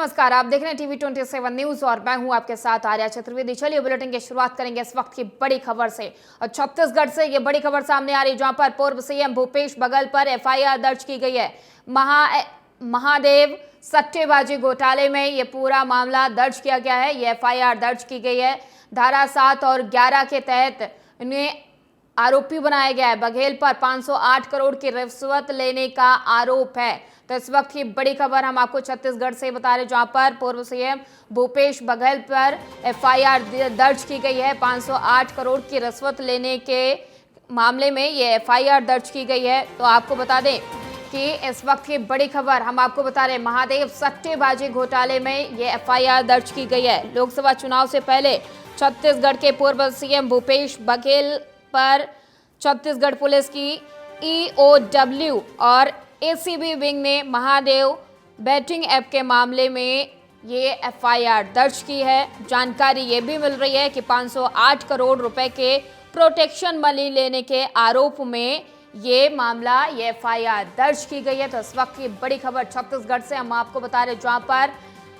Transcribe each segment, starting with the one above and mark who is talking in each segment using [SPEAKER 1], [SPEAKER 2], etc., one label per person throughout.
[SPEAKER 1] नमस्कार, आप देख रहे हैं टीवी 27 न्यूज और मैं हूं आपके साथ आर्या चतुर्वेदी। चलिए बुलेटिन की शुरुआत करेंगे इस वक्त की बड़ी खबर से। और छत्तीसगढ़ से ये बड़ी खबर सामने आ रही है, जहां पर पूर्व सीएम भूपेश बघेल पर एफआईआर दर्ज की गई है। महादेव सट्टेबाजी घोटाले में ये पूरा मामला दर्ज किया गया है। ये एफआईआर दर्ज की गई है। धारा 7 और 11 के तहत इन्हें आरोपी बनाया गया है। बघेल पर 508 करोड़ की रिश्वत लेने का आरोप है। तो इस वक्त की बड़ी खबर हम आपको छत्तीसगढ़ से बता रहे, जहां पर पूर्व सीएम भूपेश बघेल पर एफआईआर दर्ज की गई है। 508 करोड़ की रिश्वत लेने के मामले में ये एफआईआर दर्ज की गई है। तो आपको बता दें कि इस वक्त की बड़ी खबर हम आपको बता रहे, महादेव सट्टेबाजी घोटाले में ये एफआईआर दर्ज की गई है। लोकसभा चुनाव से पहले छत्तीसगढ़ के पूर्व सीएम भूपेश बघेल पर छत्तीसगढ़ पुलिस की ईओडब्ल्यू और एसीबी विंग ने महादेव बैटिंग ऐप के मामले में ये एफआईआर दर्ज की है। जानकारी ये भी मिल रही है कि 508 करोड़ रुपए के प्रोटेक्शन मनी लेने के आरोप में ये मामला, ये एफआईआर दर्ज की गई है। तो इस वक्त की बड़ी खबर छत्तीसगढ़ से हम आपको बता रहे, जहां पर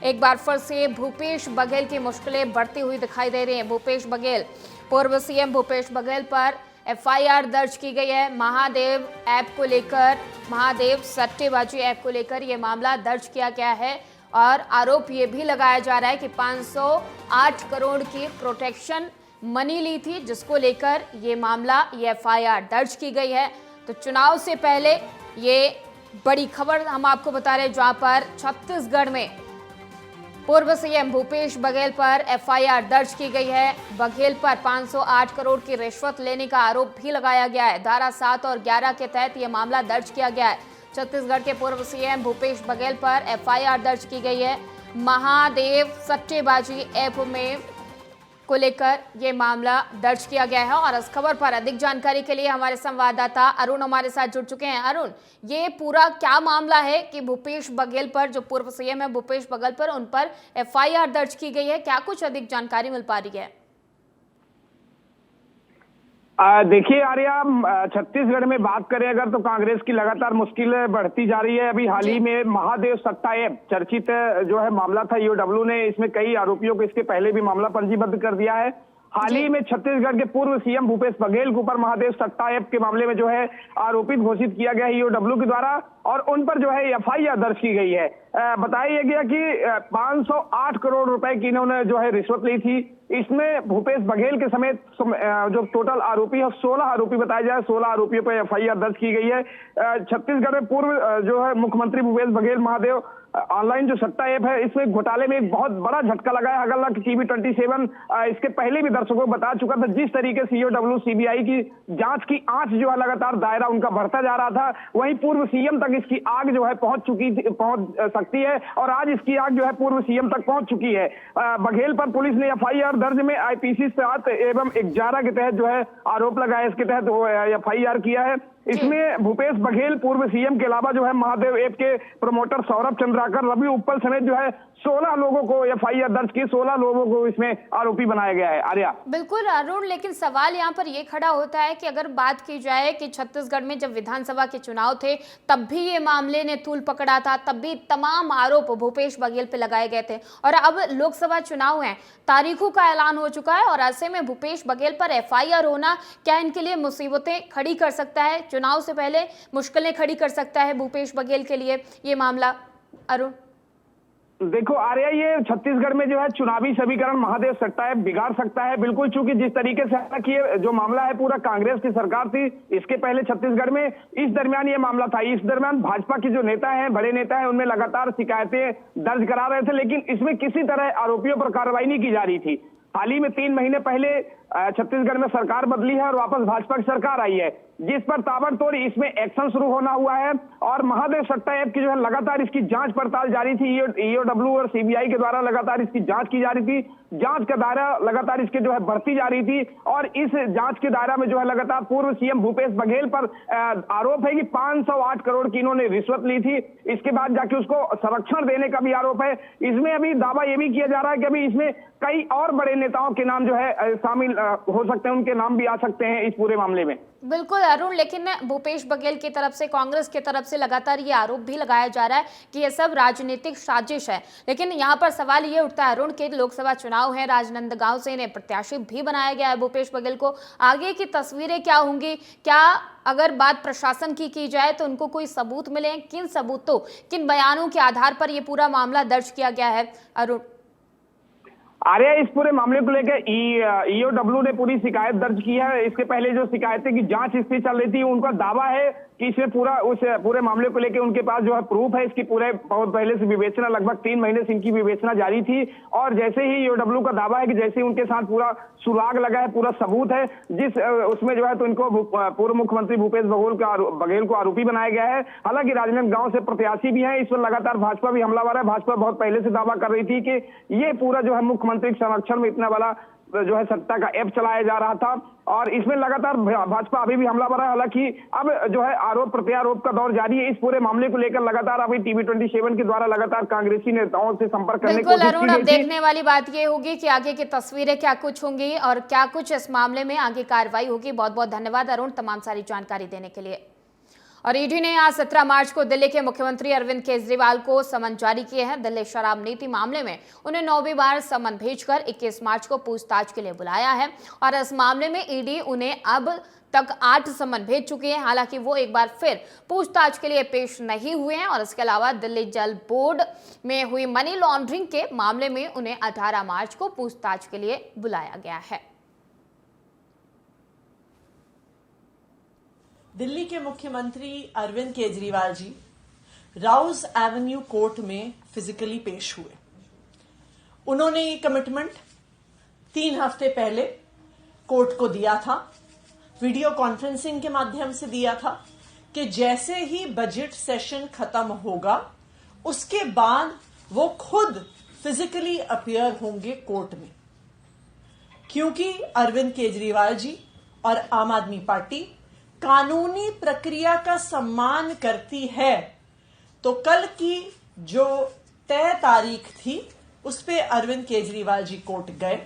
[SPEAKER 1] एक बार फिर से भूपेश बघेल की मुश्किलें बढ़ती हुई दिखाई दे रही हैं। भूपेश बघेल, पूर्व सीएम भूपेश बघेल पर एफआईआर दर्ज की गई है। महादेव ऐप को लेकर, महादेव सट्टेबाजी ऐप को लेकर ये मामला दर्ज किया गया है। और आरोप ये भी लगाया जा रहा है कि 508 करोड़ की प्रोटेक्शन मनी ली थी, जिसको लेकर ये मामला, ये एफआईआर दर्ज की गई है। तो चुनाव से पहले ये बड़ी खबर हम आपको बता रहे, जहां पर छत्तीसगढ़ में पूर्व सीएम भूपेश बघेल पर एफआईआर दर्ज की गई है। बघेल पर 508 करोड़ की रिश्वत लेने का आरोप भी लगाया गया है। धारा 7 और 11 के तहत यह मामला दर्ज किया गया है। छत्तीसगढ़ के पूर्व सीएम भूपेश बघेल पर एफआईआर दर्ज की गई है। महादेव सट्टेबाजी ऐप में को लेकर ये मामला दर्ज किया गया है। और इस खबर पर अधिक जानकारी के लिए हमारे संवाददाता अरुण हमारे साथ जुड़ चुके हैं। अरुण, ये पूरा क्या मामला है कि भूपेश बघेल पर, जो पूर्व सीएम है भूपेश बघेल पर, उन पर एफआईआर दर्ज की गई है, क्या कुछ अधिक जानकारी मिल पा रही है?
[SPEAKER 2] देखिए आर्या, छत्तीसगढ़ में बात करें अगर तो कांग्रेस की लगातार मुश्किलें बढ़ती जा रही है। अभी हाल ही में महादेव सट्टा ऐप चर्चित जो है मामला था, ईओडब्ल्यू ने इसमें कई आरोपियों को इसके पहले भी मामला पंजीबद्ध कर दिया है। हाल ही में छत्तीसगढ़ के पूर्व सीएम भूपेश बघेल के ऊपर महादेव सट्टा ऐप के मामले में जो है आरोपित घोषित किया गया है ईओडब्ल्यू के द्वारा, और उन पर जो है एफआईआर दर्ज की गई है। बताया गया कि 508 करोड़ रुपए की इन्होंने जो है रिश्वत ली थी। इसमें भूपेश बघेल के समेत जो टोटल आरोपी है 16 आरोपी बताया जाए, 16 आरोपियों पर एफआईआर दर्ज की गई है। छत्तीसगढ़ में पूर्व जो है मुख्यमंत्री भूपेश बघेल महादेव ऑनलाइन जो सट्टा ऐप है, इसमें घोटाले में एक बहुत बड़ा झटका लगा है। हालांकि टीवी 27 इसके पहले भी दर्शकों को बता चुका था, जिस तरीके से ईओडब्ल्यू सीबीआई की जांच की आंच जो है लगातार दायरा उनका बढ़ता जा रहा था, वहीं पूर्व सीएम तक इसकी आग जो है पहुंच सकती है। और आज इसकी आग जो है पूर्व सीएम तक पहुंच चुकी है। बघेल पर पुलिस ने एफआईआर दर्ज में आईपीसी 7 एवं 11 के तहत जो है आरोप लगाया, इसके तहत एफआईआर किया है। इसमें भूपेश बघेल पूर्व सीएम के अलावा जो है महादेव ऐप के प्रमोटर सौरभ चंद्राकर, रवि उप्पल समेत जो है 16 लोगों को एफआईआर दर्ज की, 16 लोगों को इसमें आरोपी बनाया गया है। आर्या,
[SPEAKER 1] बिल्कुल अरुण, लेकिन सवाल यहाँ पर यह खड़ा होता है कि अगर बात की जाए कि छत्तीसगढ़ में जब विधानसभा के चुनाव थे, तब भी ये मामले ने तूल पकड़ा था, तब भी तमाम आरोप भूपेश बघेल पे लगाए गए थे। और अब लोकसभा चुनाव है, तारीखों का ऐलान हो चुका है, और ऐसे में भूपेश बघेल पर एफआईआर होना क्या इनके लिए मुसीबतें खड़ी कर सकता है? चुनाव से पहले मुश्किलें खड़ी कर सकता है भूपेश बघेल के लिए ये मामला? अरुण,
[SPEAKER 2] देखो आर्या, ये छत्तीसगढ़ में जो है चुनावी समीकरण महादेव सट्टा ऐप बिगाड़ सकता है बिल्कुल, चूंकि जिस तरीके से हालांकि जो मामला है पूरा कांग्रेस की सरकार थी इसके पहले छत्तीसगढ़ में, इस दरमियान ये मामला था। इस दरमियान भाजपा के जो नेता हैं, बड़े नेता हैं, उनमें लगातार शिकायतें दर्ज करा रहे थे, लेकिन इसमें किसी तरह आरोपियों पर कार्रवाई नहीं की जा रही थी। हाल ही में 3 महीने पहले छत्तीसगढ़ में सरकार बदली है और वापस भाजपा की सरकार आई है, जिस पर ताबड़तोड़ इसमें एक्शन शुरू होना हुआ है। और महादेव सट्टा ऐप की जो है लगातार इसकी जांच पड़ताल जारी थी। ईओडब्ल्यू और सीबीआई के द्वारा लगातार इसकी जांच की जा रही थी। जांच का दायरा लगातार इसके जो है बढ़ती जा रही थी, और इस जांच के दायरा में जो है लगातार पूर्व सीएम भूपेश बघेल पर आरोप है कि 508 करोड़ की इन्होंने रिश्वत ली थी। इसके बाद जाके उसको संरक्षण देने का भी आरोप है। इसमें अभी दावा यह भी किया जा रहा है कि अभी इसमें कई और बड़े नेताओं के नाम जो है शामिल हो सकते हैं उनके नाम भी आ सकते हैं इस पूरे मामले में।
[SPEAKER 1] बिल्कुल अरुण, लेकिन भूपेश बघेल की तरफ से, कांग्रेस की तरफ से लगातार ये आरोप भी लगाया जा रहा है कि ये सब राजनीतिक साजिश है। लेकिन यहाँ पर सवाल ये उठता है अरुण कि लोकसभा चुनाव है, राजनांदगांव से इन्हें प्रत्याशी भी बनाया गया है भूपेश बघेल को। आगे की तस्वीरें क्या होंगी? क्या अगर बात प्रशासन की जाए तो उनको कोई सबूत मिले? किन सबूतों, किन बयानों के आधार पर ये पूरा मामला दर्ज किया गया है अरुण?
[SPEAKER 2] आर्या, इस पूरे मामले को लेकर ईओडब्ल्यू ने पूरी शिकायत दर्ज की है। इसके पहले जो शिकायतें की जांच इसकी चल रही थी, उनका दावा है कि इसमें पूरे मामले को लेकर उनके पास जो है प्रूफ है। इसकी बहुत पहले से विवेचना, लगभग 3 महीने से इनकी विवेचना जारी थी। और जैसे ही ईओडब्ल्यू का दावा है कि जैसे ही उनके साथ पूरा सुराग लगा है, पूरा सबूत है, जिस उसमें जो है तो इनको पूर्व मुख्यमंत्री भूपेश बघेल को आरोपी बनाया गया है। हालांकि राजनांदगांव से प्रत्याशी भी है, इस पर लगातार भाजपा भी हमलावर है। भाजपा बहुत पहले से दावा कर रही थी कि ये पूरा जो है मुख्यमंत्री के संरक्षण में इतना बड़ा जो है सत्ता का ऐप चलाया जा रहा था, और इसमें लगातार भाजपा अभी भी हमलावर है। हालांकि अब जो है आरोप प्रत्यारोप का दौर जारी है। इस पूरे मामले को लेकर लगातार अभी TV27 के द्वारा लगातार कांग्रेसी नेताओं से संपर्क करने की कोशिश की गई थी।
[SPEAKER 1] अब देखने वाली बात ये होगी कि आगे की तस्वीरें क्या कुछ होंगी और क्या कुछ इस मामले में आगे कार्रवाई होगी। बहुत बहुत धन्यवाद अरुण तमाम सारी जानकारी देने के लिए। और ईडी ने आज 17 मार्च को दिल्ली के मुख्यमंत्री अरविंद केजरीवाल को समन जारी किए हैं। दिल्ली शराब नीति मामले में उन्हें 9वीं बार समन भेजकर 21 मार्च को पूछताछ के लिए बुलाया है। और इस मामले में ईडी उन्हें अब तक 8 समन भेज चुकी है। हालांकि वो एक बार फिर पूछताछ के लिए पेश नहीं हुए हैं। और इसके अलावा दिल्ली जल बोर्ड में हुई मनी लॉन्ड्रिंग के मामले में उन्हें 18 मार्च को पूछताछ के लिए बुलाया गया है।
[SPEAKER 3] दिल्ली के मुख्यमंत्री अरविंद केजरीवाल जी राउज एवेन्यू कोर्ट में फिजिकली पेश हुए। उन्होंने ये कमिटमेंट 3 हफ्ते पहले कोर्ट को दिया था, वीडियो कॉन्फ्रेंसिंग के माध्यम से दिया था कि जैसे ही बजट सेशन खत्म होगा उसके बाद वो खुद फिजिकली अपीयर होंगे कोर्ट में। क्योंकि अरविंद केजरीवाल जी और आम आदमी पार्टी कानूनी प्रक्रिया का सम्मान करती है, तो कल की जो तय तारीख थी उस पे अरविंद केजरीवाल जी कोर्ट गए।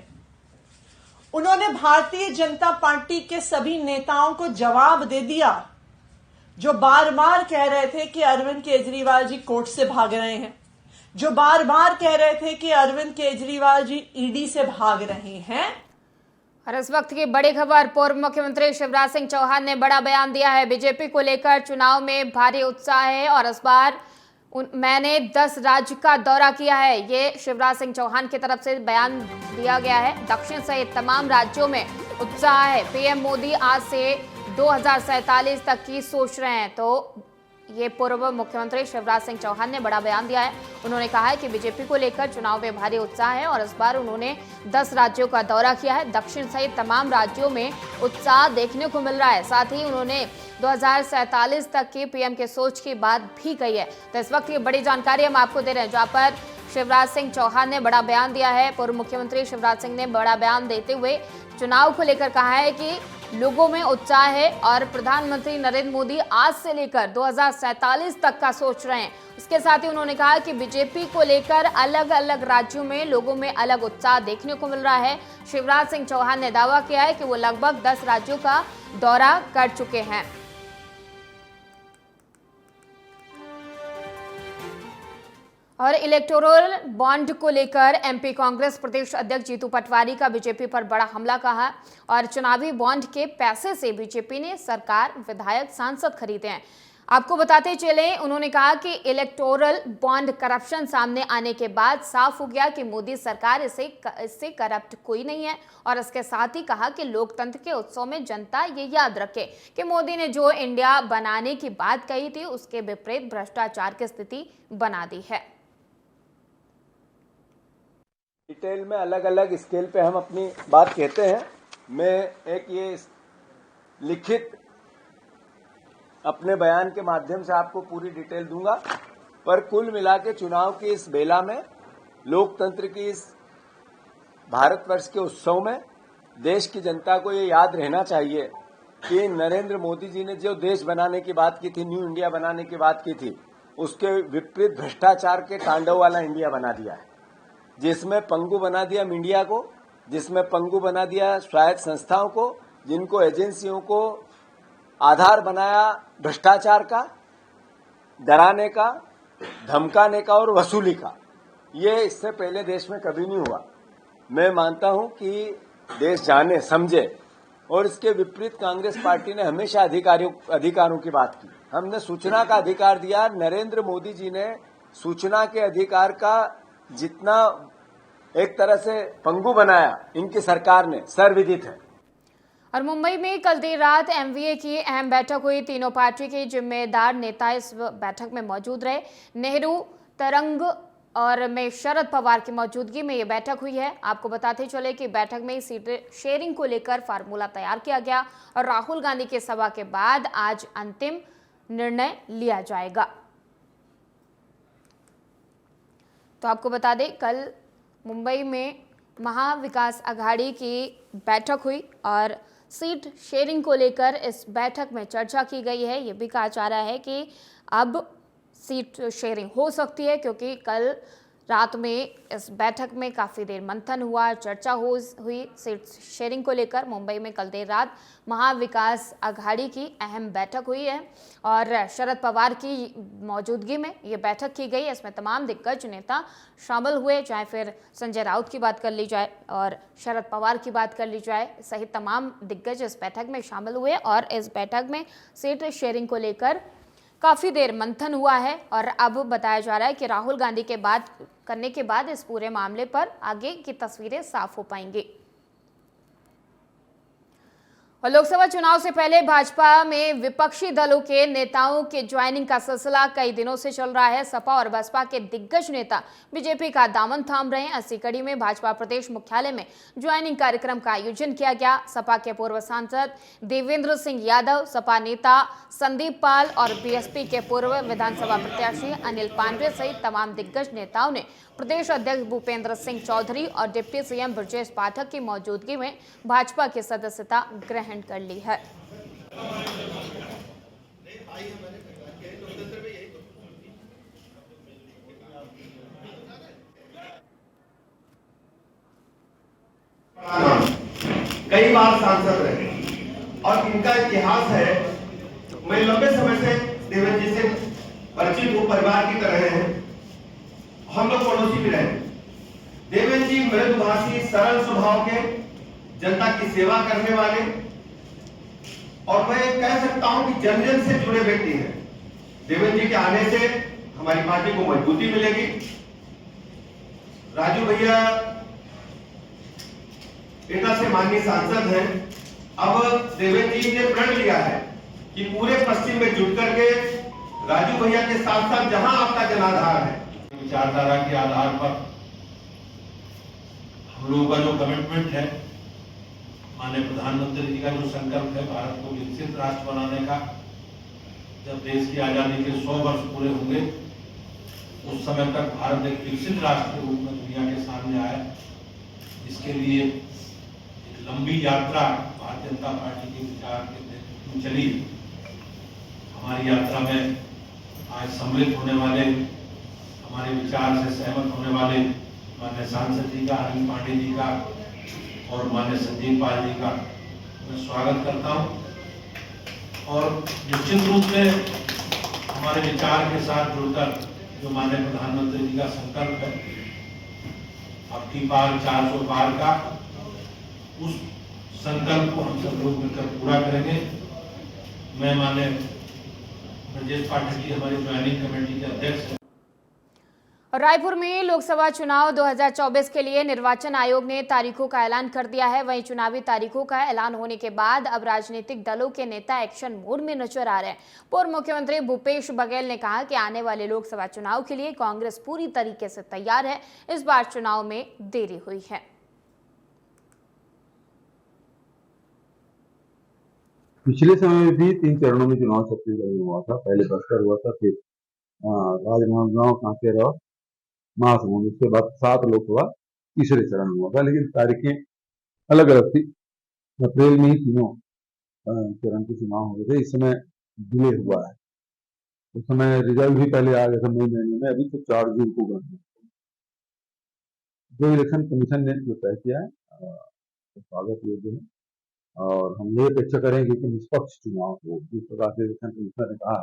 [SPEAKER 3] उन्होंने भारतीय जनता पार्टी के सभी नेताओं को जवाब दे दिया जो बार बार कह रहे थे कि अरविंद केजरीवाल जी कोर्ट से भाग रहे हैं, जो बार बार कह रहे थे कि अरविंद केजरीवाल जी ईडी से भाग रहे हैं।
[SPEAKER 1] और इस वक्त की बड़ी खबर, पूर्व मुख्यमंत्री शिवराज सिंह चौहान ने बड़ा बयान दिया है। बीजेपी को लेकर चुनाव में भारी उत्साह है और इस बार मैंने 10 राज्य का दौरा किया है, ये शिवराज सिंह चौहान की तरफ से बयान दिया गया है। दक्षिण सहित तमाम राज्यों में उत्साह है। पीएम मोदी आज से 2047 तक की सोच रहे हैं। तो ये पूर्व मुख्यमंत्री शिवराज सिंह चौहान ने बड़ा बयान दिया है। उन्होंने कहा है कि बीजेपी को लेकर चुनाव में भारी उत्साह है और इस बार उन्होंने 10 राज्यों का दौरा किया है। दक्षिण सहित तमाम राज्यों में उत्साह देखने को मिल रहा है। साथ ही उन्होंने 2047 तक की पीएम के सोच की बात भी कही है। तो इस वक्त की बड़ी जानकारी हम आपको दे रहे हैं, जहां पर शिवराज सिंह चौहान ने बड़ा बयान दिया है। पूर्व मुख्यमंत्री शिवराज सिंह ने बड़ा बयान देते हुए चुनाव को लेकर कहा है कि लोगों में उत्साह है और प्रधानमंत्री नरेंद्र मोदी आज से लेकर 2047 तक का सोच रहे हैं। इसके साथ ही उन्होंने कहा कि बीजेपी को लेकर अलग अलग राज्यों में लोगों में अलग उत्साह देखने को मिल रहा है। शिवराज सिंह चौहान ने दावा किया है कि वो लगभग 10 राज्यों का दौरा कर चुके हैं। और इलेक्टोरल बॉन्ड को लेकर एमपी कांग्रेस प्रदेश अध्यक्ष जीतू पटवारी का बीजेपी पर बड़ा हमला कहा और चुनावी बॉन्ड के पैसे से बीजेपी ने सरकार, विधायक, सांसद खरीदे हैं। आपको बताते चले, उन्होंने कहा कि इलेक्टोरल बॉन्ड करप्शन सामने आने के बाद साफ हो गया कि मोदी सरकार इससे करप्ट कोई नहीं है। और इसके साथ ही कहा कि लोकतंत्र के उत्सव में जनता ये याद रखे कि मोदी ने जो इंडिया बनाने की बात कही थी उसके विपरीत भ्रष्टाचार की स्थिति बना दी है।
[SPEAKER 4] डिटेल में अलग अलग स्केल पे हम अपनी बात कहते हैं। मैं एक ये लिखित अपने बयान के माध्यम से आपको पूरी डिटेल दूंगा, पर कुल मिला के चुनाव की इस बेला में, लोकतंत्र की इस भारतवर्ष के उत्सव में देश की जनता को ये याद रहना चाहिए कि नरेंद्र मोदी जी ने जो देश बनाने की बात की थी, न्यू इंडिया बनाने की बात की थी, उसके विपरीत भ्रष्टाचार के तांडव वाला इंडिया बना दिया है, जिसमें पंगु बना दिया मीडिया को, जिसमें पंगु बना दिया स्वायत्त संस्थाओं को, जिनको एजेंसियों को आधार बनाया भ्रष्टाचार का, डराने का, धमकाने का और वसूली का। ये इससे पहले देश में कभी नहीं हुआ। मैं मानता हूं कि देश जाने समझे, और इसके विपरीत कांग्रेस पार्टी ने हमेशा अधिकारों की बात की। हमने सूचना का अधिकार दिया। नरेंद्र मोदी जी ने सूचना के अधिकार का जितना एक तरह से पंगु बनाया इनकी सरकार ने, सर्वविदित है।
[SPEAKER 1] और मुंबई में कल देर रात एमवीए की अहम बैठक हुई। तीनों पार्टी के जिम्मेदार नेता इस बैठक में मौजूद रहे। नेहरू तरंग और में शरद पवार की मौजूदगी में ये बैठक हुई है। आपको बताते चले कि बैठक में सीट शेयरिंग को लेकर फार्मूला तैयार किया गया और राहुल गांधी के सभा के बाद आज अंतिम निर्णय लिया जाएगा। तो आपको बता दें, कल मुंबई में महाविकास अघाड़ी की बैठक हुई और सीट शेयरिंग को लेकर इस बैठक में चर्चा की गई है। ये भी कहा जा रहा है कि अब सीट शेयरिंग हो सकती है, क्योंकि कल रात में इस बैठक में काफ़ी देर मंथन हुआ, चर्चा हुई सीट शेयरिंग को लेकर। मुंबई में कल देर रात महाविकास अघाड़ी की अहम बैठक हुई है और शरद पवार की मौजूदगी में ये बैठक की गई। इसमें तमाम दिग्गज नेता शामिल हुए, चाहे फिर संजय राउत की बात कर ली जाए और शरद पवार की बात कर ली जाए, सहित तमाम दिग्गज इस बैठक में शामिल हुए और इस बैठक में सीट शेयरिंग को लेकर काफ़ी देर मंथन हुआ है। और अब बताया जा रहा है कि राहुल गांधी के बात करने के बाद इस पूरे मामले पर आगे की तस्वीरें साफ हो पाएंगी। और लोकसभा चुनाव से पहले भाजपा में विपक्षी दलों के नेताओं के ज्वाइनिंग का सिलसिला कई दिनों से चल रहा है। सपा और बसपा के दिग्गज नेता बीजेपी का दामन थाम रहे हैं। इसी कड़ी में भाजपा प्रदेश मुख्यालय में ज्वाइनिंग कार्यक्रम का आयोजन किया गया। सपा के पूर्व सांसद देवेंद्र सिंह यादव, सपा नेता संदीप पाल और बीएसपी के पूर्व विधानसभा प्रत्याशी अनिल पांडे सहित तमाम दिग्गज नेताओं ने प्रदेश अध्यक्ष भूपेंद्र सिंह चौधरी और डिप्टी सीएम ब्रजेश पाठक की मौजूदगी में भाजपा की सदस्यता ग्रहण कर ली है।
[SPEAKER 5] कई बार सांसद रहे और इनका इतिहास है। मैं लंबे समय से देवेंद्र जी से परिचित हूँ, परिवार की तरह हैं, हम लोग पड़ोसी भी रहे। देवेंद्र जी मृदुभाषी, सरल स्वभाव के, जनता की सेवा करने वाले और मैं कह सकता हूं कि जन जन से जुड़े व्यक्ति हैं। देवेंद्र जी के आने से हमारी पार्टी को मजबूती मिलेगी। राजू भैया एटा से माननीय सांसद हैं। अब देवेंद्र जी ने प्रण लिया है कि पूरे पश्चिम में जुट करके राजू भैया के साथ साथ जहां आपका जनाधार है,
[SPEAKER 6] विचारधारा के आधार पर हम लोगों का जो कमिटमेंट है, माननीय प्रधानमंत्री जी का जो संकल्प है भारत को विकसित राष्ट्र बनाने का, जब देश की आजादी के 100 वर्ष पूरे होंगे उस समय तक भारत एक विकसित राष्ट्र के रूप में दुनिया के सामने आए, इसके लिए एक लंबी यात्रा भारतीय जनता पार्टी के विचार के नेतृत्व में चली। हमारी यात्रा में आज सम्मिलित होने वाले, हमारे विचार से सहमत होने वाले माननीय सांसद जी का, अनिल पांडे जी का और माननीय संदीप पाल जी का मैं स्वागत करता हूं। और निश्चित रूप से हमारे विचार के साथ जुड़कर जो माननीय प्रधानमंत्री जी का संकल्प है, अब की बार 400 पार का, उस संकल्प को हम सब लोग मिलकर पूरा करेंगे। मैं माननीय ब्रजेश पाठक जी हमारी ज्वाइनिंग कमेटी के अध्यक्ष हैं।
[SPEAKER 1] रायपुर में लोकसभा चुनाव 2024 के लिए निर्वाचन आयोग ने तारीखों का ऐलान कर दिया है। वहीं चुनावी तारीखों का ऐलान होने के बाद अब राजनीतिक दलों के नेता एक्शन मोड में नजर आ रहे हैं। पूर्व मुख्यमंत्री भूपेश बघेल ने कहा कि आने वाले लोकसभा चुनाव के लिए कांग्रेस पूरी तरीके से तैयार है। इस बार चुनाव में देरी हुई है।
[SPEAKER 7] पिछले समय में भी 3 चरणों में चुनाव छत्तीसगढ़ में हुआ था। पहले बस्तर हुआ था, फिर राजनांदगांव, कांकेर और महासमुंद, उसके बाद 7 लोकसभा तीसरे चरण में हुआ था, लेकिन तारीखें अलग अलग थी। अप्रैल में ही तीनों चरण के चुनाव हो गए थे। इस समय डिले हुआ है। उस समय रिजल्ट भी पहले आ गया था मई महीने में, अभी तो 4 जून को गणना। जो इलेक्शन कमीशन ने जो तय किया है स्वागत योग्य है और हम ये अपेक्षा करेंगे कि निष्पक्ष चुनाव हो। जिस प्रकार से इलेक्शन कमिश्नर ने कहा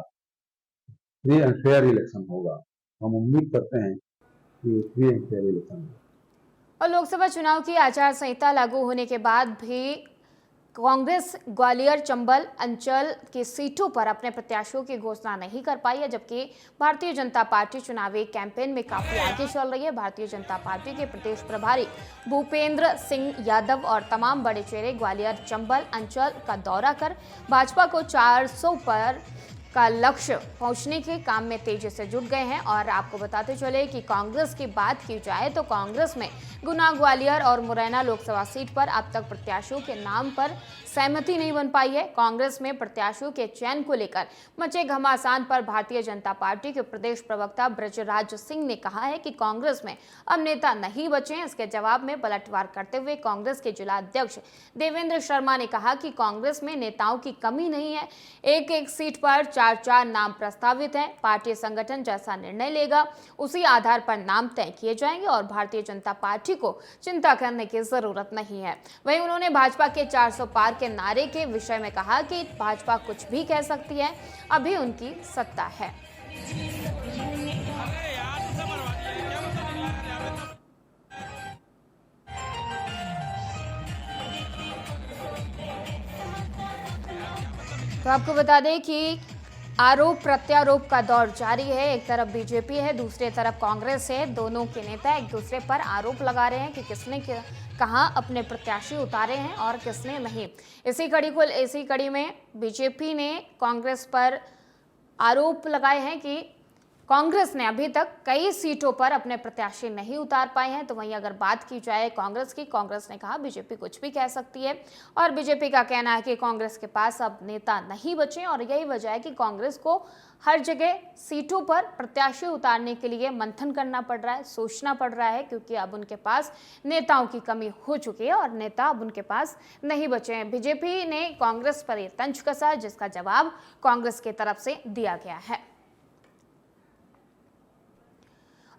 [SPEAKER 7] फ्री एंड फेयर इलेक्शन होगा, हम उम्मीद करते हैं कि फ्री एंड फेयर इलेक्शन होगा।
[SPEAKER 1] और लोकसभा चुनाव की आचार संहिता लागू होने के बाद भी कांग्रेस ग्वालियर चंबल अंचल की सीटों पर अपने प्रत्याशियों की घोषणा नहीं कर पाई है, जबकि भारतीय जनता पार्टी चुनावी कैंपेन में काफी आगे चल रही है। भारतीय जनता पार्टी के प्रदेश प्रभारी भूपेंद्र सिंह यादव और तमाम बड़े चेहरे ग्वालियर चंबल अंचल का दौरा कर भाजपा को 400 पर का लक्ष्य पहुंचने के काम में तेजी से जुट गए हैं। और आपको बताते चले कि कांग्रेस की बात की जाए तो कांग्रेस में गुना, ग्वालियर और मुरैना लोकसभा सीट पर अब तक प्रत्याशियों के नाम पर सहमति नहीं बन पाई है। कांग्रेस में प्रत्याशियों के चयन को लेकर मचे घमासान पर भारतीय जनता पार्टी के प्रदेश प्रवक्ता ब्रजराज सिंह ने कहा है कि कांग्रेस में अब नेता नहीं बचे हैं। इसके जवाब में पलटवार करते हुए कांग्रेस के जिला अध्यक्ष देवेंद्र शर्मा ने कहा कि कांग्रेस में नेताओं की कमी नहीं है, एक सीट पर 4 नाम प्रस्तावित हैं। पार्टी संगठन जैसा निर्णय लेगा उसी आधार पर नाम तय किए जाएंगे और भारतीय जनता पार्टी को चिंता करने की जरूरत नहीं है। वहीं उन्होंने भाजपा के 400 पार के नारे के विषय में कहा कि भाजपा कुछ भी कह सकती है, अभी उनकी सत्ता है। तो आपको बता दें कि आरोप प्रत्यारोप का दौर जारी है। एक तरफ बीजेपी है, दूसरी तरफ कांग्रेस है। दोनों के नेता एक दूसरे पर आरोप लगा रहे हैं कि किसने कहाँ अपने प्रत्याशी उतारे हैं और किसने नहीं। इसी कड़ी में बीजेपी ने कांग्रेस पर आरोप लगाए हैं कि कांग्रेस ने अभी तक कई सीटों पर अपने प्रत्याशी नहीं उतार पाए हैं। तो वहीं अगर बात की जाए कांग्रेस की, कांग्रेस ने कहा बीजेपी कुछ भी कह सकती है और बीजेपी का कहना है कि कांग्रेस के पास अब नेता नहीं बचे और यही वजह है कि कांग्रेस को हर जगह सीटों पर प्रत्याशी उतारने के लिए मंथन करना पड़ रहा है, सोचना पड़ रहा है, क्योंकि अब उनके पास नेताओं की कमी हो चुकी है और नेता अब उनके पास नहीं बचे हैं। बीजेपी ने कांग्रेस पर यह तंज कसा, जिसका जवाब कांग्रेस की तरफ से दिया गया है।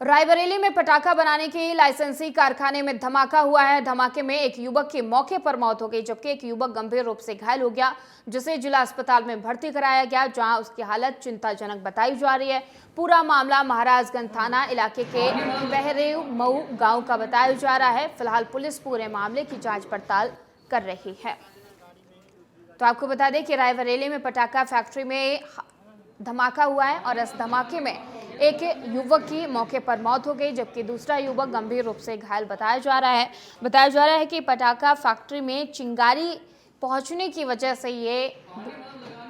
[SPEAKER 1] रायबरेली में पटाखा बनाने के लाइसेंसी कारखाने में धमाका हुआ है। धमाके में एक युवक की मौके पर मौत हो गई, जबकि एक युवक गंभीर रूप से घायल हो गया, जिसे जिला अस्पताल में भर्ती कराया गया, जहां उसकी हालत चिंताजनक बताई जा रही है। पूरा मामला महाराजगंज थाना इलाके के बहरेव मऊ गांव का बताया जा रहा है। फिलहाल पुलिस पूरे मामले की जांच पड़ताल कर रही है। तो आपको बता दें कि रायबरेली में पटाखा फैक्ट्री में धमाका हुआ है और इस धमाके में एक युवक की मौके पर मौत हो गई, जबकि दूसरा युवक गंभीर रूप से घायल बताया जा रहा है कि पटाखा फैक्ट्री में चिंगारी पहुंचने की वजह से ये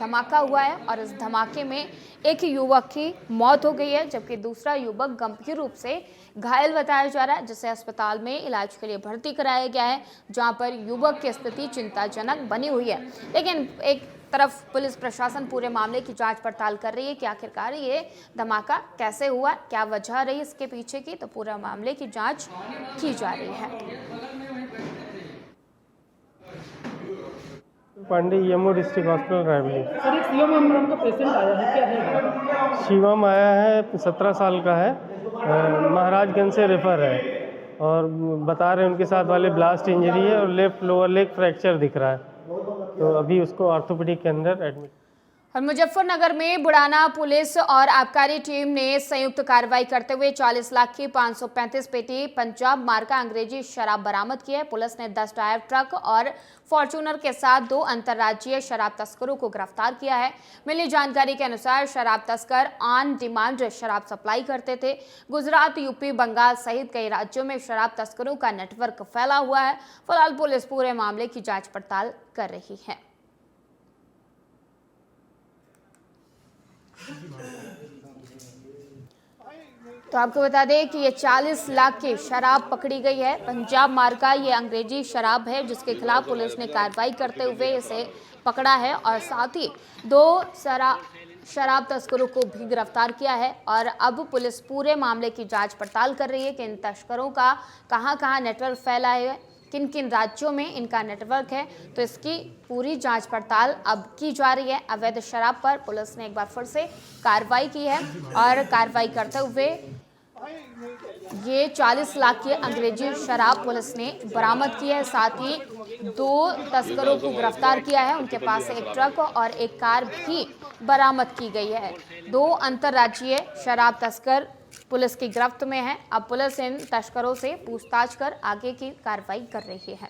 [SPEAKER 1] धमाका हुआ है और इस धमाके में एक युवक की मौत हो गई है, जबकि दूसरा युवक गंभीर रूप से घायल बताया जा रहा है, जिसे अस्पताल में इलाज के लिए भर्ती कराया गया है, जहां पर युवक की स्थिति चिंताजनक बनी हुई है। लेकिन एक तरफ पुलिस प्रशासन पूरे मामले की जांच पड़ताल कर रही है कि आखिरकार ये धमाका कैसे हुआ, क्या वजह रही इसके पीछे की, तो पूरा मामले की जांच की जा रही है।
[SPEAKER 8] Pandey EMO district hospital Raebareli.
[SPEAKER 9] Sir, एक शिवम का पेशेंट आया है, क्या है?
[SPEAKER 8] शिवम आया है, 17 साल का है, महाराजगंज से रेफर है और बता रहे हैं उनके साथ वाले ब्लास्ट इंजरी है और लेफ्ट लोअर लेग फ्रैक्चर दिख रहा है, तो अभी उसको ऑर्थोपेडिक के अंदर एडमिट।
[SPEAKER 1] और मुजफ्फरनगर में बुढ़ाना पुलिस और आबकारी टीम ने संयुक्त कार्रवाई करते हुए 40 लाख की 535 पेटी पंजाब मार्का अंग्रेजी शराब बरामद की है। पुलिस ने 10 टायर ट्रक और फॉर्च्यूनर के साथ 2 अंतर्राज्यीय शराब तस्करों को गिरफ्तार किया है। मिली जानकारी के अनुसार शराब तस्कर ऑन डिमांड शराब सप्लाई करते थे। गुजरात, यूपी, बंगाल सहित कई राज्यों में शराब तस्करों का नेटवर्क फैला हुआ है। फिलहाल पुलिस पूरे मामले की जांच पड़ताल कर रही है। तो आपको बता दें कि ये 40 लाख की शराब पकड़ी गई है। पंजाब मार्का ये अंग्रेजी शराब है, जिसके खिलाफ पुलिस ने कार्रवाई करते हुए इसे पकड़ा है और साथ ही 2 शराब तस्करों को भी गिरफ्तार किया है। और अब पुलिस पूरे मामले की जांच पड़ताल कर रही है कि इन तस्करों का कहां-कहां नेटवर्क फैला है, किन किन राज्यों में इनका नेटवर्क है, तो इसकी पूरी जांच पड़ताल अब की जा रही है। अवैध शराब पर पुलिस ने एक बार फिर से कार्रवाई की है और कार्रवाई करते हुए ये 40 लाख की अंग्रेजी शराब पुलिस ने बरामद की है। साथ ही 2 तस्करों को गिरफ्तार किया है। उनके पास से एक ट्रक और एक कार भी बरामद की गई है। 2 अंतर्राज्यीय शराब तस्कर पुलिस की गिरफ्त में है। अब पुलिस इन तस्करों से पूछताछ कर आगे की कार्रवाई कर रही है।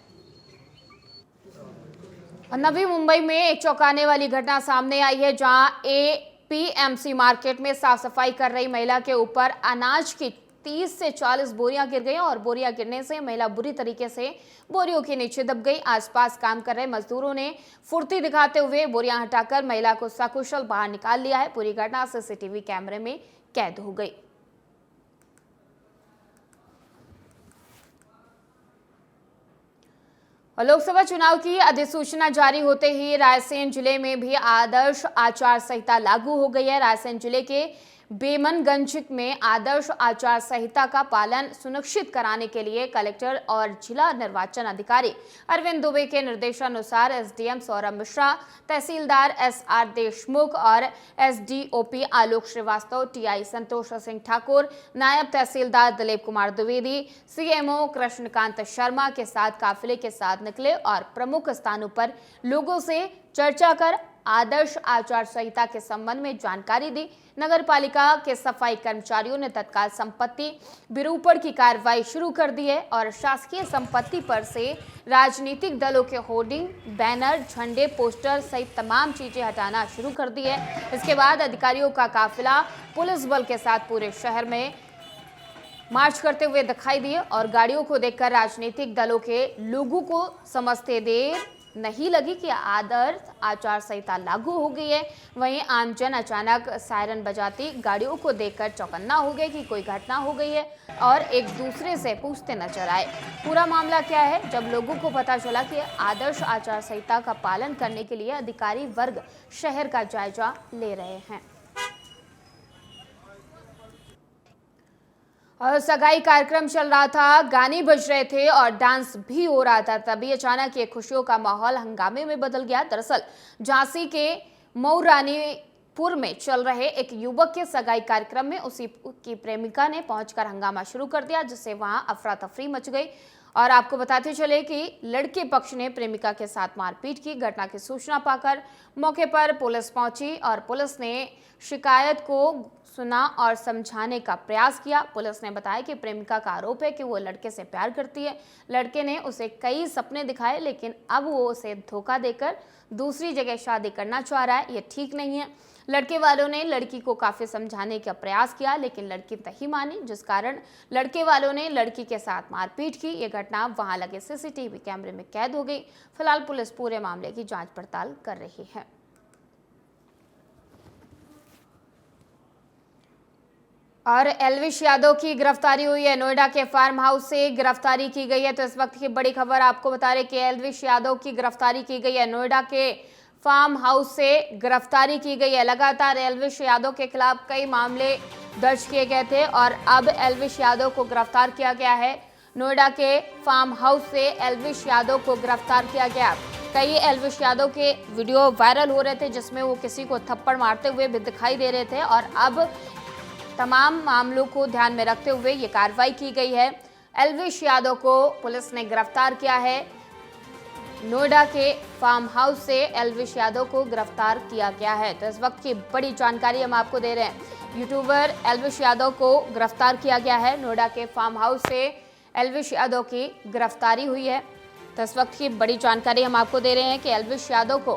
[SPEAKER 1] और नवी मुंबई में एक चौंकाने वाली घटना सामने आई है, जहां एपीएमसी मार्केट में साफ सफाई कर रही महिला के ऊपर अनाज की 30 से 40 बोरियां गिर गई और बोरियां गिरने से महिला बुरी तरीके से बोरियों के नीचे दब गई। आसपास काम कर रहे मजदूरों ने फुर्ती दिखाते हुए बोरियां हटाकर महिला को सकुशल बाहर निकाल लिया है। पूरी घटना सीसीटीवी कैमरे में कैद हो गई। और लोकसभा चुनाव की अधिसूचना जारी होते ही रायसेन जिले में भी आदर्श आचार संहिता लागू हो गई है। रायसेन जिले के बेमनगंज में आदर्श आचार संहिता का पालन सुनिश्चित कराने के लिए कलेक्टर और जिला निर्वाचन अधिकारी अरविंद दुबे के निर्देशानुसार एसडीएम सौरभ मिश्रा, तहसीलदार एसआर देशमुख और एसडीओपी आलोक श्रीवास्तव, टीआई संतोष सिंह ठाकुर, नायब तहसीलदार दिलीप कुमार द्विवेदी, सीएमओ कृष्णकांत शर्मा के साथ काफिले के साथ निकले और प्रमुख स्थानों पर लोगों से चर्चा कर आदर्श आचार संहिता के संबंध में जानकारी दी। नगर पालिका के सफाई कर्मचारियों ने तत्काल संपत्ति विरूपण की कार्रवाई शुरू कर दी है और शासकीय संपत्ति पर से राजनीतिक दलों के होर्डिंग, बैनर, झंडे, पोस्टर सहित तमाम चीजें हटाना शुरू कर दी है। इसके बाद अधिकारियों का काफिला पुलिस बल के साथ पूरे शहर में मार्च करते हुए दिखाई दिए और गाड़ियों को देखकर राजनीतिक दलों के लोगों को समझते देर नहीं लगी कि आदर्श आचार संहिता लागू हो गई है। वहीं आमजन अचानक सायरन बजाती गाड़ियों को देखकर चौकन्ना हो गए कि कोई घटना हो गई है और एक दूसरे से पूछते नजर आए। पूरा मामला क्या है? जब लोगों को पता चला कि आदर्श आचार संहिता का पालन करने के लिए अधिकारी वर्ग शहर का जायजा ले रहे हैं। और सगाई कार्यक्रम चल रहा था, गाने बज रहे थे और डांस भी हो रहा था। तभी अचानक ये खुशियों का माहौल हंगामे में बदल गया। दरअसल झांसी के मऊरानीपुर में चल रहे एक युवक के सगाई कार्यक्रम में उसी की प्रेमिका ने पहुंचकर हंगामा शुरू कर दिया, जिससे वहां अफरा तफरी मच गई। और आपको बताते चले कि लड़के पक्ष ने प्रेमिका के साथ मारपीट की। घटना की सूचना पाकर मौके पर पुलिस पहुंची और पुलिस ने शिकायत को सुना और समझाने का प्रयास किया। पुलिस ने बताया कि प्रेमिका का आरोप है कि वो लड़के से प्यार करती है। लड़के ने उसे कई सपने दिखाए, लेकिन अब वो उसे धोखा देकर दूसरी जगह शादी करना चाह रहा है। ये ठीक नहीं है। लड़के वालों ने लड़की को काफी समझाने का प्रयास किया, लेकिन लड़की नहीं मानी, जिस कारण लड़के वालों ने लड़की के साथ मारपीट की। ये घटना वहां लगे सीसीटीवी कैमरे में कैद हो गई। फिलहाल पुलिस पूरे मामले की जांच पड़ताल कर रही है। और एल्विश यादव की गिरफ्तारी हुई है। नोएडा के फार्म हाउस से गिरफ्तारी की गई है। तो इस वक्त की बड़ी खबर आपको बता रहे कि एल्विश यादव की गिरफ्तारी की गई है। नोएडा के फार्म हाउस से गिरफ्तारी की गई है। लगातार एल्विश यादव के खिलाफ कई मामले दर्ज किए गए थे और अब एल्विश यादव को गिरफ्तार किया गया है। नोएडा के फार्म हाउस से एल्विश यादव को गिरफ्तार किया गया। कई एल्विश यादव के वीडियो वायरल हो रहे थे, जिसमें वो किसी को थप्पड़ मारते हुए भी दिखाई दे रहे थे और अब तमाम मामलों को ध्यान में रखते हुए ये कार्रवाई की गई है। एल्विश यादव को पुलिस ने गिरफ्तार किया है। नोएडा के फार्म हाउस से एल्विश यादव को गिरफ्तार किया गया है। तो इस वक्त की बड़ी जानकारी हम आपको दे रहे हैं। यूट्यूबर एल्विश यादव को गिरफ्तार किया गया है। नोएडा के फार्म हाउस से एल्विश यादव की गिरफ्तारी हुई है। तो इस वक्त की बड़ी जानकारी हम आपको दे रहे हैं कि एल्विश यादव को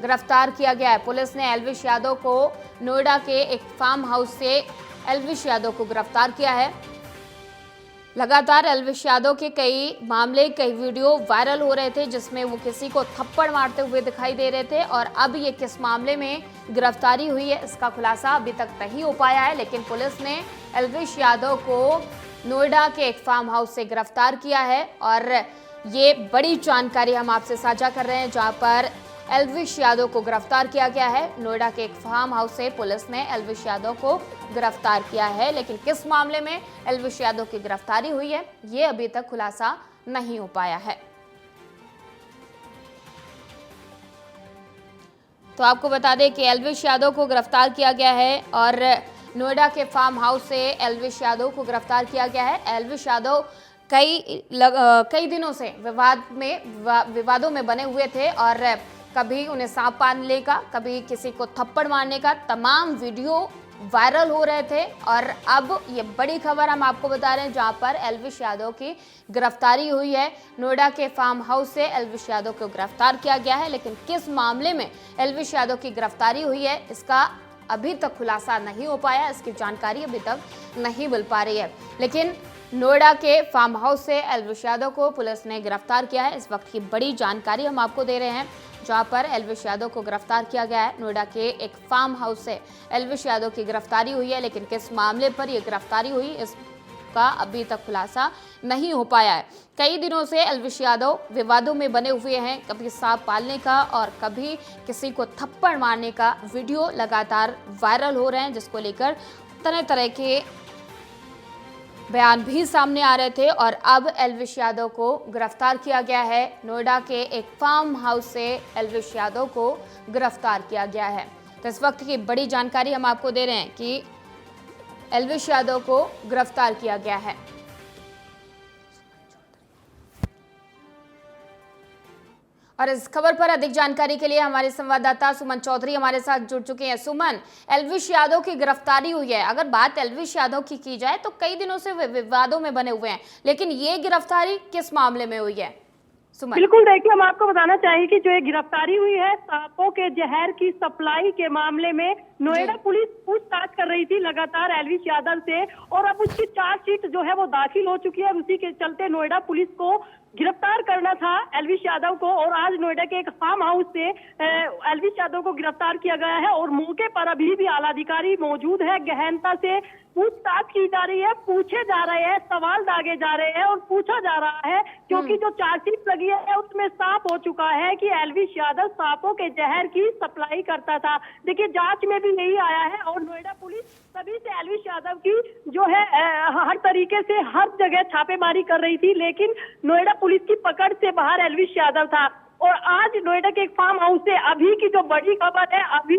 [SPEAKER 1] गिरफ्तार किया गया है। पुलिस ने एल्विश यादव को नोएडा के एक फार्म हाउस से एल्विश यादव को गिरफ्तार किया है। लगातार एल्विश यादव के कई मामले, कई वीडियो वायरल हो रहे थे, जिसमें वो किसी को थप्पड़ मारते हुए दिखाई दे रहे थे और अब ये किस मामले में गिरफ्तारी हुई है, इसका खुलासा अभी तक नहीं हो पाया है। लेकिन पुलिस ने एल्विश यादव को नोएडा के एक फार्म हाउस से गिरफ्तार किया है और ये बड़ी जानकारी हम आपसे साझा कर रहे हैं, जहां पर एल्विश यादव को गिरफ्तार किया गया है। नोएडा के एक फार्म हाउस से पुलिस ने एल्विश यादव को गिरफ्तार किया है, लेकिन किस मामले में एल्विश यादव की गिरफ्तारी हुई है, ये अभी तक खुलासा नहीं हो पाया है। तो आपको बता दें कि एल्विश यादव को गिरफ्तार किया गया है और नोएडा के फार्म हाउस से एल्विश यादव को गिरफ्तार किया गया है। एल्विश यादव कई दिनों से विवादों में बने हुए थे और कभी उन्हें सांप पालने का, कभी किसी को थप्पड़ मारने का तमाम वीडियो वायरल हो रहे थे। और अब ये बड़ी खबर हम आपको बता रहे हैं जहां पर एल्विश यादव की गिरफ्तारी हुई है। नोएडा के फार्म हाउस से एल्विश यादव को गिरफ्तार किया गया है, लेकिन किस मामले में एल्विश यादव की गिरफ्तारी हुई है इसका अभी तक खुलासा नहीं हो पाया, इसकी जानकारी अभी तक नहीं मिल पा रही है। लेकिन नोएडा के फार्म हाउस से एल्विश यादव को पुलिस ने गिरफ्तार किया है। इस वक्त की बड़ी जानकारी हम आपको दे रहे हैं जहां पर एल्विश यादव को गिरफ्तार किया गया है। नोएडा के एक फार्म हाउस से एल्विश यादव की गिरफ्तारी हुई है, लेकिन किस मामले पर यह गिरफ्तारी हुई इसका अभी तक खुलासा नहीं हो पाया है। कई दिनों से एल्विश यादव विवादों में बने हुए हैं, कभी सांप पालने का और कभी किसी को थप्पड़ मारने का वीडियो लगातार वायरल हो रहे हैं, जिसको लेकर तरह तरह के बयान भी सामने आ रहे थे। और अब एल्विश यादव को गिरफ्तार किया गया है। नोएडा के एक फार्म हाउस से एल्विश यादव को गिरफ्तार किया गया है। तो इस वक्त की बड़ी जानकारी हम आपको दे रहे हैं कि एल्विश यादव को गिरफ्तार किया गया है। और इस खबर पर अधिक जानकारी के लिए हमारे संवाददाता सुमन चौधरी हमारे साथ जुड़ चुके हैं। सुमन, एल्विश यादव की गिरफ्तारी हुई है। अगर बात एल्विश यादव की जाए तो कई दिनों से विवादों में बने हुए हैं, लेकिन ये गिरफ्तारी किस मामले में हुई है? सुमन।
[SPEAKER 9] बिल्कुल, देखिए हम आपको बताना चाहेंगे कि जो ये गिरफ्तारी हुई है सांपों के जहर की सप्लाई के मामले में नोएडा पुलिस पूछताछ कर रही थी लगातार एल्विश यादव से, और अब उसकी चार्जशीट जो है वो दाखिल हो चुकी है। उसी के चलते नोएडा पुलिस को गिरफ्तार करना था एल्विश यादव को, और आज नोएडा के एक फार्म हाउस से एल्विश यादव को गिरफ्तार किया गया है। और मौके पर अभी भी आला अधिकारी मौजूद है, गहनता से पूछताछ की जा रही है, पूछे जा रहे हैं, सवाल दागे जा रहे हैं और पूछा जा रहा है, क्योंकि जो चार्जशीट लगी है उसमें साफ हो चुका है कि एल्विश यादव सांपों के जहर की सप्लाई करता था। देखिए जांच में भी यही आया है, और नोएडा पुलिस तभी से एल्विश यादव की जो है हर तरीके से हर जगह छापेमारी कर रही थी, लेकिन नोएडा पुलिस की पकड़ से बाहर एल्विश यादव था। और आज नोएडा के एक फार्म हाउस से अभी की जो बड़ी खबर है, अभी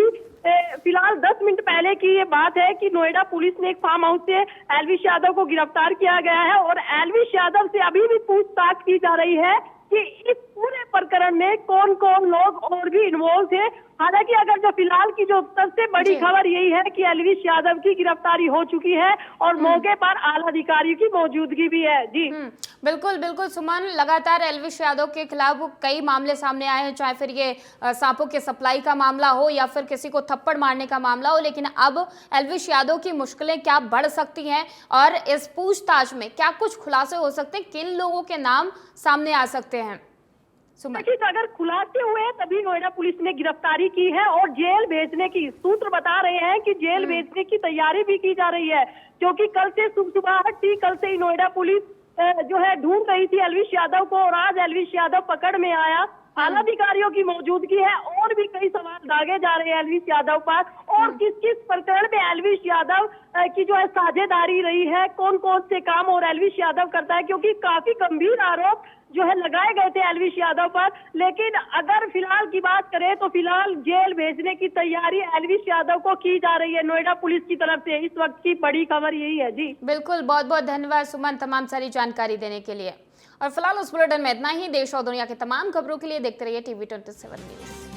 [SPEAKER 9] फिलहाल 10 मिनट पहले की ये बात है कि नोएडा पुलिस ने एक फार्म हाउस से एल्विश यादव को गिरफ्तार किया गया है, और एल्विश यादव से अभी भी पूछताछ की जा रही है कि इस पूरे प्रकरण में कौन कौन लोग और भी इन्वॉल्व थे। हालांकि अगर जो फिलहाल की जो सबसे बड़ी खबर यही है कि एल्विश यादव की गिरफ्तारी हो चुकी है और मौके पर आला अधिकारी की मौजूदगी भी है। जी
[SPEAKER 1] बिल्कुल बिल्कुल सुमन, लगातार एल्विश यादव के खिलाफ कई मामले सामने आए हैं, चाहे फिर ये सांपों के सप्लाई का मामला हो या फिर किसी को थप्पड़ मारने का मामला हो, लेकिन अब एल्विश यादव की मुश्किलें क्या बढ़ सकती हैं और इस पूछताछ में क्या कुछ खुलासे हो सकते हैं, किन लोगों के नाम सामने आ सकते हैं?
[SPEAKER 9] देखिए अगर खुलासे हुए हैं तभी नोएडा पुलिस ने गिरफ्तारी की है, और जेल भेजने की सूत्र बता रहे हैं कि जेल भेजने की तैयारी भी की जा रही है, क्योंकि कल से सुबह थी, कल से ही नोएडा पुलिस जो है ढूंढ रही थी एल्विश यादव को, और आज एल्विश यादव पकड़ में आया। आला अधिकारियों की मौजूदगी है, और भी कई सवाल दागे जा रहे हैं एल्विश यादव पर, और किस किस प्रकरण में एल्विश यादव की जो है साझेदारी रही है, कौन कौन से काम और एल्विश यादव करता है, क्योंकि काफी गंभीर आरोप जो है लगाए गए थे एल्विश यादव पर। लेकिन अगर फिलहाल की बात करें तो फिलहाल जेल भेजने की तैयारी एल्विश यादव को की जा रही है नोएडा पुलिस की तरफ से। इस वक्त की बड़ी खबर यही है। जी
[SPEAKER 1] बिल्कुल, बहुत बहुत धन्यवाद सुमन तमाम सारी जानकारी देने के लिए। और फिलहाल उस बुलेटिन में इतना ही। देश और दुनिया की तमाम खबरों के लिए देखते रहिए TV 27 न्यूज़।